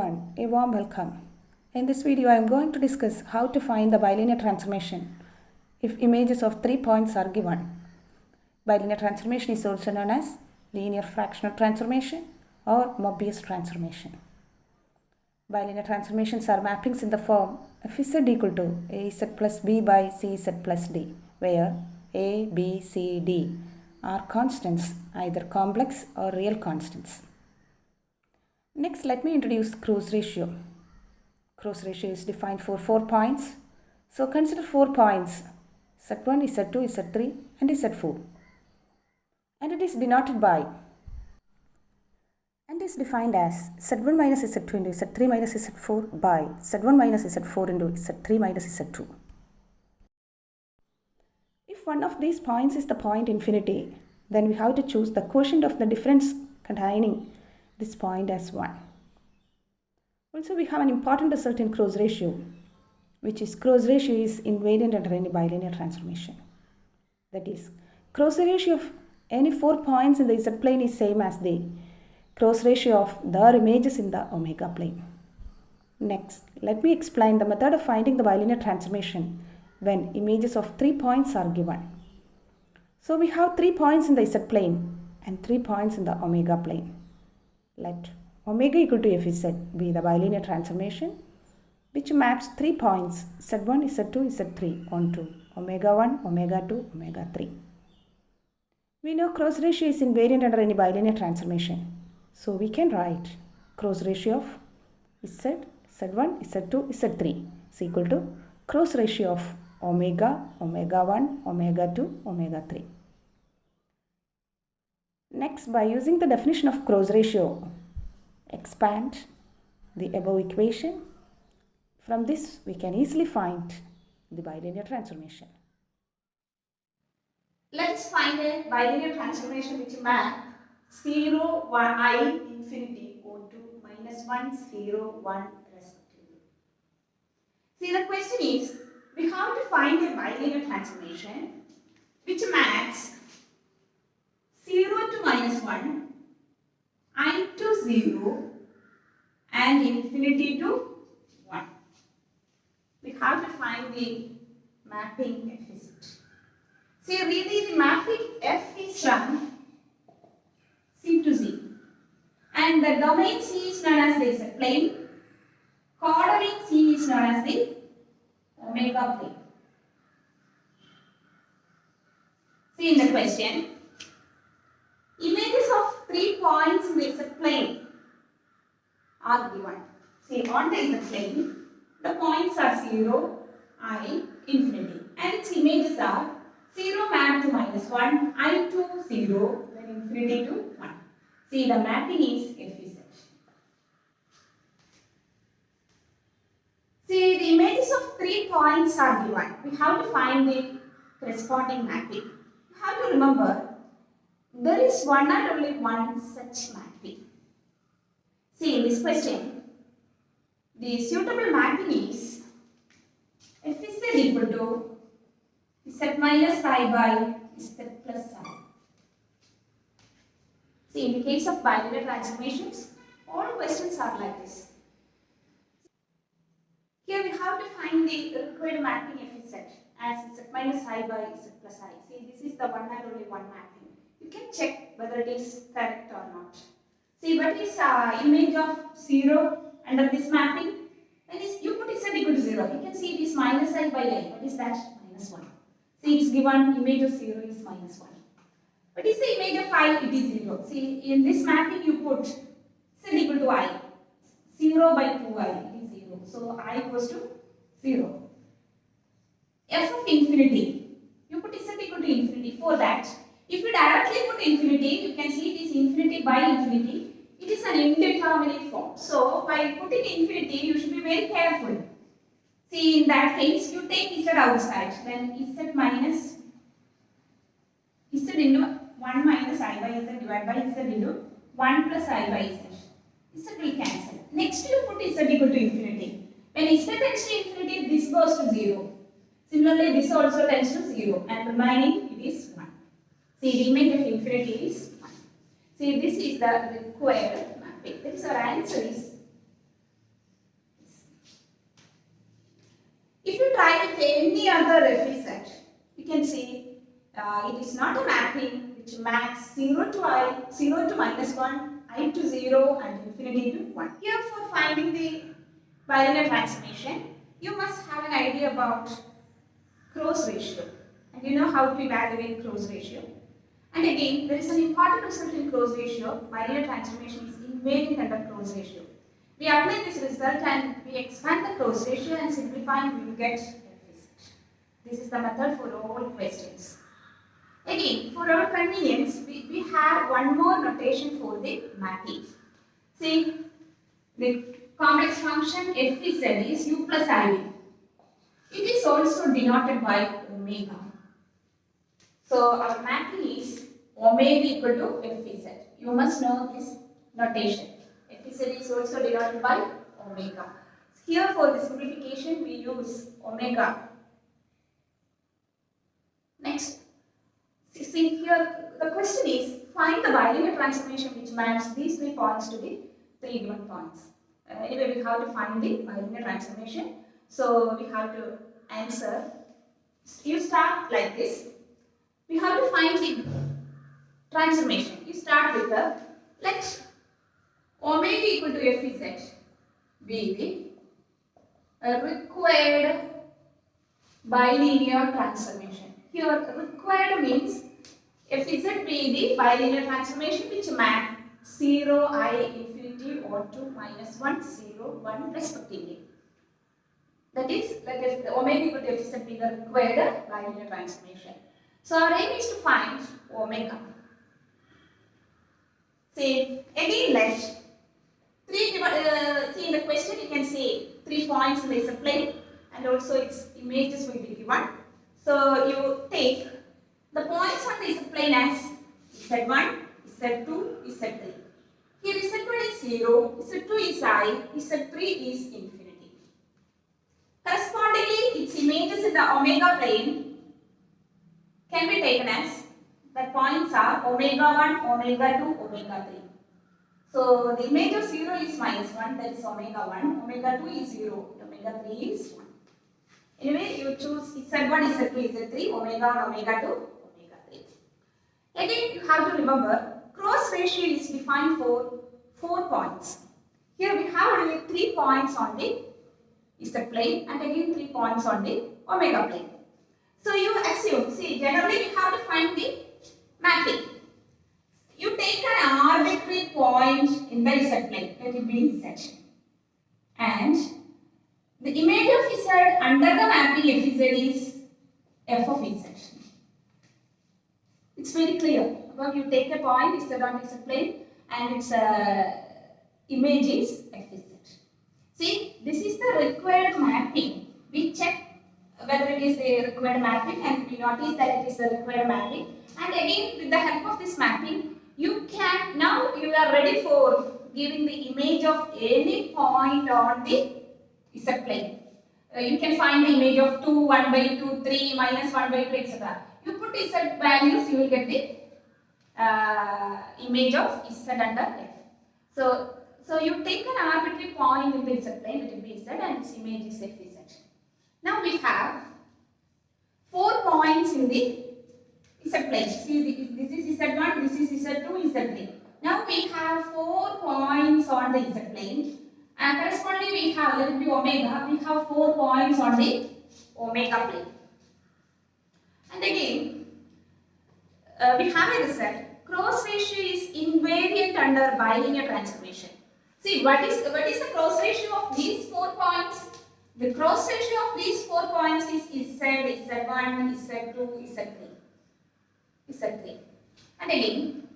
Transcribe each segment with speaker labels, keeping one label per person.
Speaker 1: everyone, a warm welcome. In this video I am going to discuss how to find the bilinear transformation if images of 3 points are given. Bilinear transformation is also known as linear fractional transformation or Mobius transformation. Bilinear transformations are mappings in the form f z equal to az plus b by cz plus d, where a, b, c, d are constants, either complex or real constants. Next, let me introduce Crouse ratio. Crouse ratio is defined for 4 points. So consider 4 points, Z1, Z2, Z3 and Z4. And it is denoted by, and is defined as Z1 minus Z2 into Z3 minus Z4 by Z1 minus Z4 into Z3 minus Z2. If one of these points is the point infinity, then we have to choose the quotient of the difference containing this point as 1. Also, we have an important result in Crouse ratio, which is Crouse ratio is invariant under any bilinear transformation. That is, Crouse ratio of any 4 points in the Z plane is same as the Crouse ratio of their images in the omega plane. Next, let me explain the method of finding the bilinear transformation when images of 3 points are given. So we have 3 points in the Z plane and 3 points in the omega plane. Let omega equal to fz be the bilinear transformation which maps 3 points Z1, Z2, Z3 onto omega 1, omega 2, omega 3. We know Crouse ratio is invariant under any bilinear transformation. So we can write Crouse ratio of Z, Z1, Z2, Z3 is equal to Crouse ratio of omega, omega 1, omega 2, omega 3. Next, by using the definition of Crouse ratio, expand the above equation. From this, we can easily find the bilinear transformation.
Speaker 2: Let's find a bilinear transformation which map 0, 1, I, infinity onto minus 1, 0, 1 respectively. See, the question is, we have to find a bilinear transformation which maps 0 to minus 1, I to 0 and infinity to 1. We have to find the mapping f is it. See, really the mapping f is from C to Z and the domain C is known as the Z plane, coordinate C is known as the omega plane. See in the question, images of 3 points in the Z plane are given. See, on the Z plane, the points are 0, I, infinity, and its images are 0 mapped to minus 1, I to 0, then infinity to 1. See, the mapping is f is h. See, the images of 3 points are given. We have to find the corresponding mapping. You have to remember, there is one and only one such mapping. See, in this question, the suitable mapping is f is equal to z minus I by z plus I. See, in the case of bilinear transformations, all questions are like this. Here we have to find the required mapping f is z as z minus I by z plus I. See, this is the one and only one mapping. You can check whether it is correct or not. See, what is image of 0 under this mapping? When you put z equal to 0, you can see it is minus I by I. What is that? Minus 1. See, it is given image of 0 is minus 1. What is the image of I? It is 0. See, in this mapping you put z equal to I. 0 by 2i, it is 0. So, I equals to 0. F of infinity, you put z equal to infinity. For that, if you directly put infinity, you can see it is infinity by infinity. It is an indeterminate form. So, while putting infinity, you should be very careful. See, in that case, you take z outside. Then z minus z into 1 minus I by z divided by z into 1 plus I by z. Z will cancel. Next, you put z equal to infinity. When z tends to infinity, this goes to 0. Similarly, this also tends to 0 and remaining it is 1. See, the image of infinity is 1. See, this is the required mapping. That is, our answer is If you try with any other FE set, you can see it is not a mapping which maps 0 to I, 0 to minus 1, I to 0 and infinity to 1. Here for finding the bilinear transformation, you must have an idea about cross ratio, and you know how to evaluate cross ratio. And again, there is an important result in cross ratio. Bilinear transformation is invariant under cross ratio. We apply this result and we expand the cross ratio and simplify and we will get FE set. This is the method for all questions. Again, for our convenience, we have one more notation for the mapping. See, the complex function FZ is u plus iv. It is also denoted by omega. So our mapping is omega equal to FZ. You must know this notation. FZ is also denoted by omega. Here for the simplification we use omega. Next, see here the question is find the bilinear transformation which maps these 3 points to the 3 given points. Anyway, we have to find the bilinear transformation. So we have to answer. You start like this. We have to find the transformation. You start with the, let omega equal to Fz be the required bilinear transformation. Here required means Fz be the bilinear transformation which map 0, I, infinity or 2, minus 1, 0, 1 respectively. That is, let if the omega equal to Fz be the required bilinear transformation. So our aim is to find omega. See, again let see in the question you can see 3 points in the Z plane and also its images will be given. So you take the points on the Z plane as Z1, Z2, Z3. Here Z1 is 0, Z2 is I, Z3 is infinity. Correspondingly, its images in the omega plane can be taken as the points are omega 1, omega 2, omega 3. So the image of 0 is minus 1, that is omega 1, omega 2 is 0, omega 3 is 1. Anyway, you choose Z1, Z2, Z3, omega 1, omega 2, omega 3. Again, you have to remember, cross ratio is defined for 4 points. Here we have only 3 points on the Z plane and again 3 points on the omega plane. So you assume, see, generally we have to find the mapping. You take an arbitrary point in the Z plane, let it be Z. And the image of Z under the mapping Fz is f of Z. It's very clear. Well, you take a point Z on Z plane and its image is Fz. See, this is the required mapping. We check whether it is the required mapping and we notice that it is the required mapping. And again, with the help of this mapping, you can, now you are ready for giving the image of any point on the Z plane. You can find the image of 2, 1 by 2, 3, minus 1 by 2, etc. You put Z values, you will get the image of Z under F. So you take an arbitrary point in the Z plane, it will be Z and its image is Fz. Now we have 4 points in the Z plane. See, this is Z1, this is Z2, Z3. Now we have 4 points on the Z plane and correspondingly we have, let it be omega, we have 4 points on the omega plane. And again, we have a result. Cross ratio is invariant under bilinear transformation. See, what is the cross ratio of these 4 points? The cross ratio of these 4 points is Z, Z1, Z2, Z3. And again,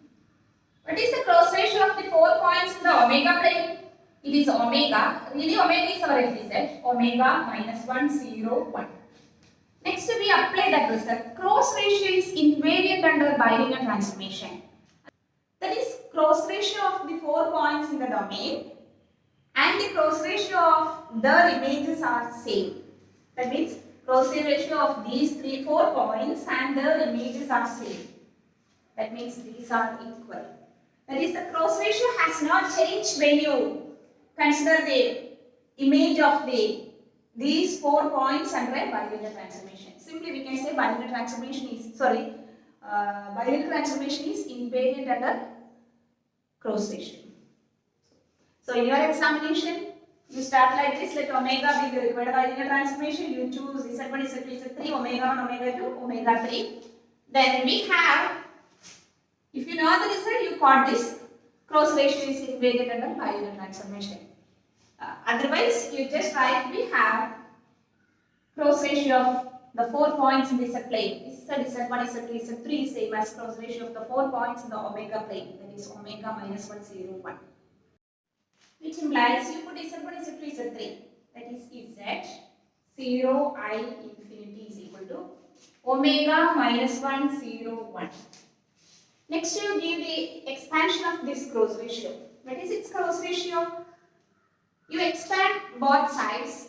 Speaker 2: what is the cross ratio of the 4 points in the omega plane? It is omega. Really, omega is our Fz. Omega minus 1, 0, 1. Next, we apply that result. Cross ratio is invariant under bilinear transformation. That is, cross ratio of the 4 points in the domain and the cross ratio of their images are same. That means cross ratio of these 4 points and their images are same. That means these are equal. That is, the cross ratio has not changed when you consider the image of the these 4 points under a bilinear transformation. Simply we can say bilinear transformation is bilinear transformation is invariant under cross ratio. So in your examination, you start like this. Let omega be the required bilinear transformation. You choose Z1, Z2, Z3, omega 1, omega 2, omega 3. Then we have, if you know the result, you got this cross ratio is invariant under bilinear transformation. Otherwise, you just write we have cross ratio of the 4 points in the Z plane. Z1, Z2, Z3 is same as cross ratio of the 4 points in the omega plane. That is omega minus 1, 0, 1. Which implies you put Z1, Z2, Z3. That is Z 0, I infinity is equal to omega minus 1, 0, 1. Next you give the expansion of this cross ratio. What is its cross ratio? You expand both sides.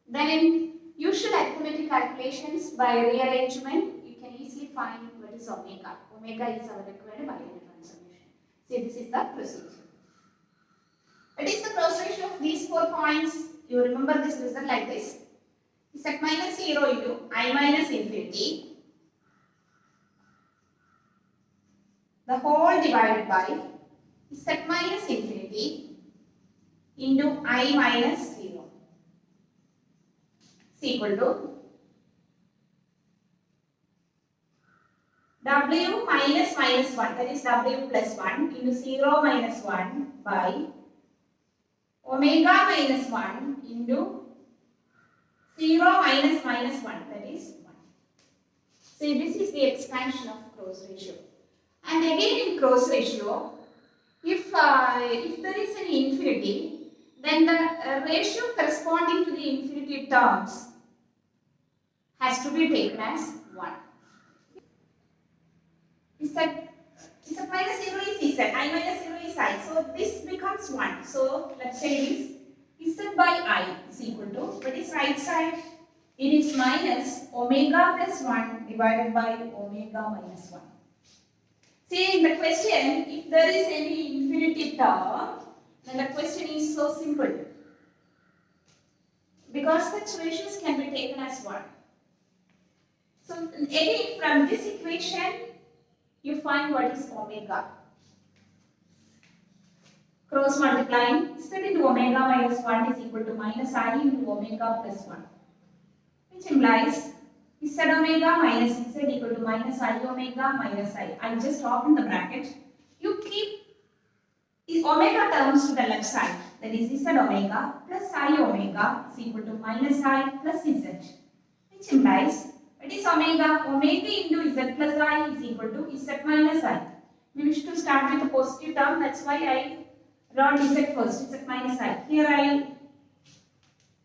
Speaker 2: Then in usual arithmetic calculations by rearrangement, you can easily find what is omega. Omega is our required bilinear transformation. See, this is the procedure. What is the cross ratio of these 4 points? You remember this result like this. Z minus 0 into I minus infinity. The whole divided by Z minus infinity into I minus 0 is equal to W minus 1, that is W plus 1 into 0 minus 1 by omega minus 1 into 0 minus 1, that is 1. See, this is the expansion of cross ratio. And again in cross ratio, if there is an infinity, then the ratio corresponding to the infinity terms has to be taken as 1. Z minus 0 is Z, I minus 0 is I. So this becomes 1. So let's say this Z by I is equal to, what is right side? It is minus omega plus 1 divided by omega minus 1. See in the question, if there is any infinity term, then the question is so simple. Because such ratios can be taken as 1. So again from this equation, you find what is omega. Cross multiplying Z into omega minus 1 is equal to minus I into omega plus 1. Which implies Z omega minus Z equal to minus I omega minus I. I just open the bracket. You keep the omega terms to the left side. That is Z omega plus I omega is equal to minus I plus Z. Which implies it is omega. Omega into Z plus I is equal to Z minus I. We wish to start with a positive term. That's why I wrote Z first. Z minus I. Here I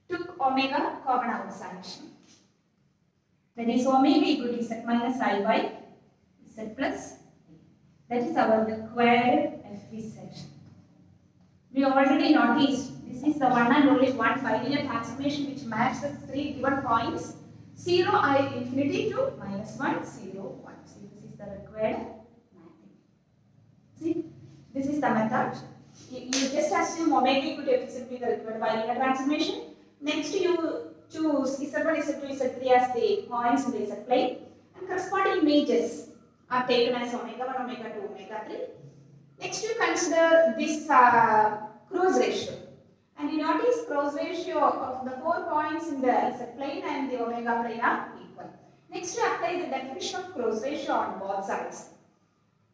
Speaker 2: took omega common outside. That is omega equal to Z minus I by Z plus. That is our required FZ. We already noticed this is the one and only one bilinear transformation which maps the 3 given points 0 I infinity to minus 1 0 1. See, this is the required mapping. See, this is the method. You just assume omega equal to FZ be the required bilinear transformation. Next you choose Z1, Z2, Z3 as the points in the Z plane and corresponding images are taken as omega 1, omega 2, omega 3. Next you consider this cross ratio and you notice cross ratio of the 4 points in the Z plane and the omega plane are equal. Next you apply the definition of cross ratio on both sides.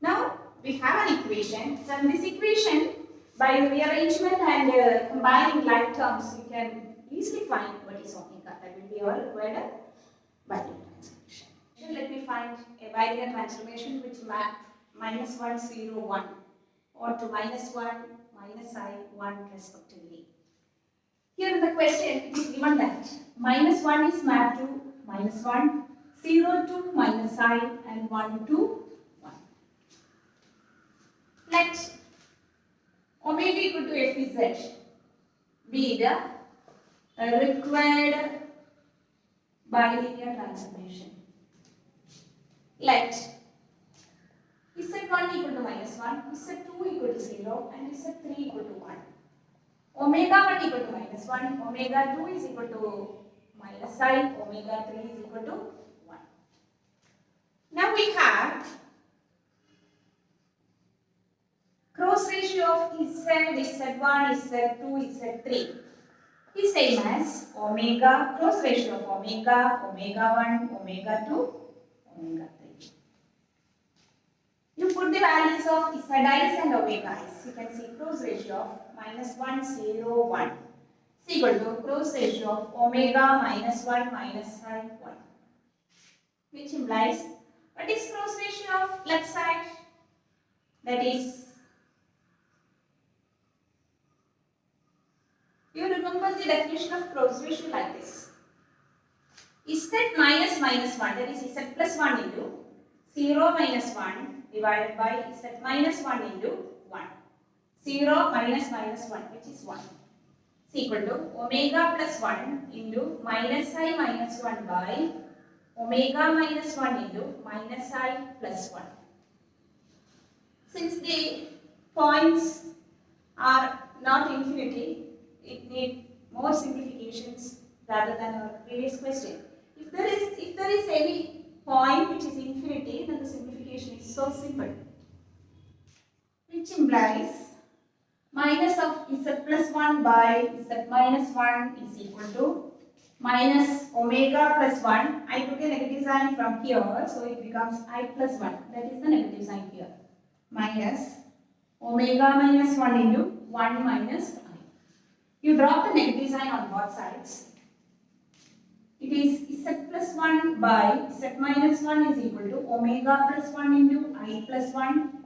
Speaker 2: Now we have an equation. From this equation, by rearrangement and combining like terms, you can easily find what is omega. That will be our required bilinear transformation. Let me find a bilinear transformation which map minus 1 0 1 or to minus 1 minus I 1 respectively. Here in the question it is given that minus 1 is mapped to minus 1, 0 to minus I and 1 to 1. Let omega equal to FZ be the required bilinear transformation. Let Z1 equal to minus 1, Z2 equal to 0 and Z3 equal to 1. Omega 1 equal to minus 1, omega 2 is equal to minus I omega 3 is equal to 1. Now we have cross ratio of Z, Z1, Z2, Z3 is same as omega, cross ratio of omega, omega 1, omega 2, omega 3. You put the values of Z's and omega i's. You can see cross ratio of minus 1, 0, 1 is equal to cross ratio of omega minus 1 minus I 1. Which implies, what is cross ratio of left side? That is, you remember the definition of cross ratio like this. Z minus minus 1, that is Z plus 1 into 0 minus 1 divided by Z minus 1 into 1. 0 minus minus 1, which is 1, is equal to omega plus 1 into minus I minus 1 by omega minus 1 into minus I plus 1. Since the points are not infinity, it needs more simplifications rather than our previous question. If there is any point which is infinity, then the simplification is so simple. Which implies minus of Z plus 1 by Z minus 1 is equal to minus omega plus 1. I took a negative sign from here, so it becomes I plus 1. That is the negative sign here. Minus omega minus 1 into 1 minus I. You drop the negative sign on both sides. It is Z plus 1 by Z minus 1 is equal to omega plus 1 into I plus 1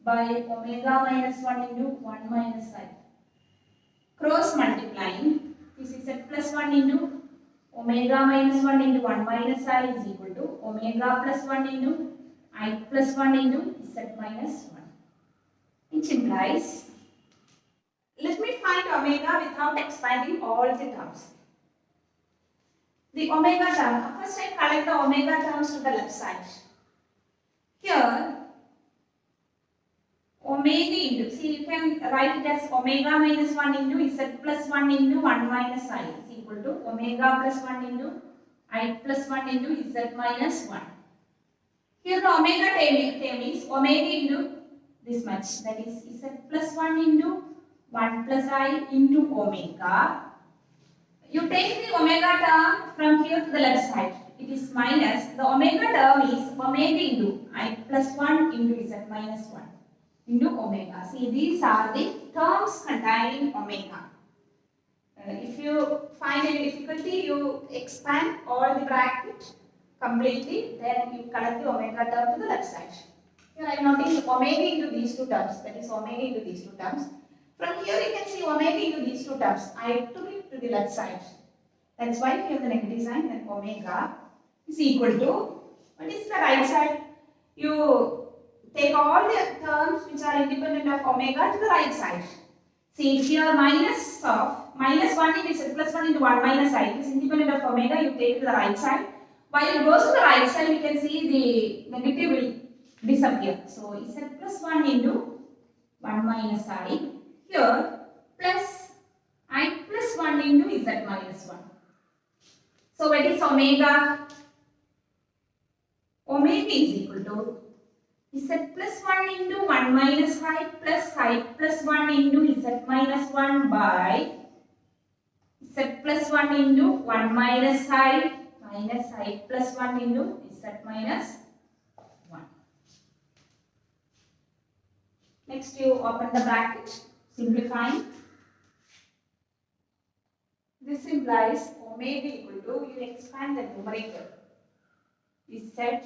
Speaker 2: by omega minus 1 into 1 minus I. Cross multiplying, this is Z plus 1 into omega minus 1 into 1 minus I is equal to omega plus 1 into I plus 1 into Z minus 1. Which implies, let me find omega without expanding all the terms. The omega term, first I collect the omega terms to the left side. Here, omega into, see you can write it as omega minus 1 into Z plus 1 into 1 minus I is equal to omega plus 1 into I plus 1 into Z minus 1. Here the omega term is omega into this much, that is Z plus 1 into 1 plus I into omega. You take the omega term from here to the left side. It is minus, the omega term is omega into I plus 1 into Z minus 1 into omega. See, these are the terms containing omega. If you find any difficulty, you expand all the bracket completely, then you collect the omega term to the left side. Here I notice omega into these two terms, that is omega into these two terms. From here you can see omega into these two terms. I took it to the left side. That's why here the negative sign, then omega is equal to, what is the right side? You take all the terms which are independent of omega to the right side. See here minus 1 into Z plus 1 into 1 minus I is independent of omega, you take to the right side. While it goes to the right side, you can see the negative will disappear. So Z plus 1 into 1 minus I here plus I plus 1 into Z minus 1. So what is omega? Omega is equal to Z plus 1 into 1 minus I plus 1 into Z minus 1 by Z plus 1 into 1 minus I plus 1 into Z minus 1. Next you open the bracket, simplifying. This implies omega equal to, you expand the numerator. Z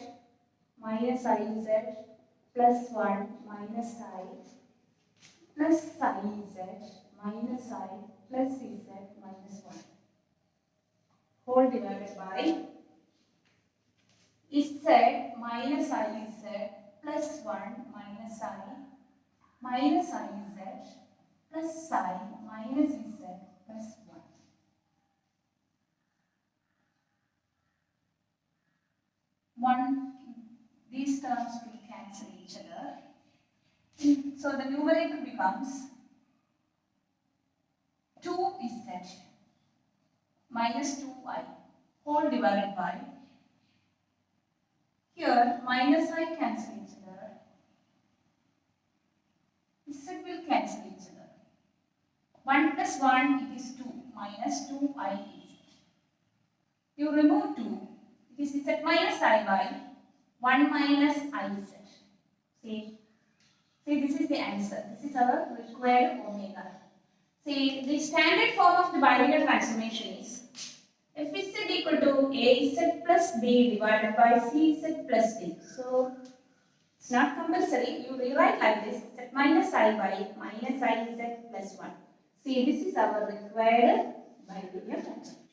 Speaker 2: minus IZ plus 1 minus I plus IZ minus I plus Z minus 1 whole divided by Z minus IZ plus 1 minus I minus IZ plus I minus Z plus 1. These terms will cancel each other. So the numerator becomes 2Z minus 2I whole divided by, here minus I cancel each other, z will cancel each other. 1 plus 1 it is 2 minus 2I is. You remove 2, it is z minus I by 1 minus I z. See, this is the answer. This is our required omega. See, the standard form of the bilinear transformation is f is z equal to a z plus b divided by c z plus d. So, it's not compulsory. You rewrite like this, z minus I by minus I z plus 1. See, this is our required bilinear transformation.